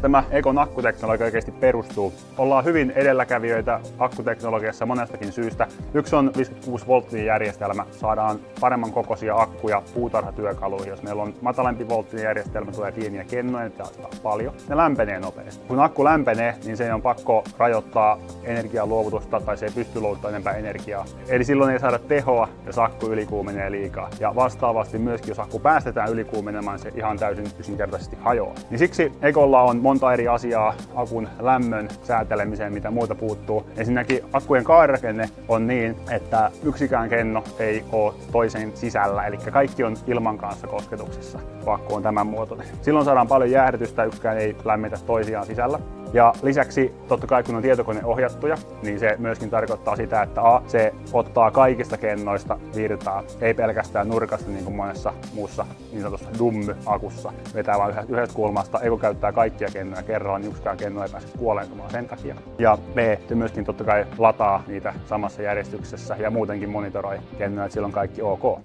tämä Ekon akkuteknologia oikeasti perustuu? Ollaan hyvin edelläkävijöitä akkuteknologiassa monestakin syystä. Yksi on 56 volttinen järjestelmä. Saadaan paremman kokoisia akkuja puutarhatyökaluihin. Jos meillä on matalampi volttinen järjestelmä, tulee pieniä kennoja, niitä on paljon. Ne lämpenee nopeasti. Kun akku lämpenee, niin se on pakko rajoittaa energian luovutusta tai se ei pysty luovuttamaan enempää energiaa. Eli silloin ei saada tehoa, jos akku ylikuumenee liikaa. Ja vastaavasti myöskin, jos akku päästetään ylikuumenemaan, se ihan täysin yksinkertaisesti hajoaa. Niin siksi Ekolla on monta eri asiaa akun lämmön säätelemiseen, mitä muuta puuttuu. Ensinnäkin akkujen kaarirakenne on niin, että yksikään kenno ei ole toisen sisällä, eli kaikki on ilman kanssa kosketuksessa, kun akku on tämän muotoinen. Silloin saadaan paljon jäähdytystä, yksikään ei lämmitä toisiaan sisällä. Ja lisäksi totta kai kun on tietokoneohjattuja, niin se myöskin tarkoittaa sitä, että se ottaa kaikista kennoista virtaa, ei pelkästään nurkasta niin kuin monessa muussa niin sanotussa dumm-akussa vetää vain yhdestä kulmasta. Eko käyttää kaikkia kennoja kerralla, niin yksikään kenno ei pääse kuoleentumaan sen takia. Ja B, se myöskin totta kai lataa niitä samassa järjestyksessä ja muutenkin monitoroi kennoja, että silloin kaikki ok.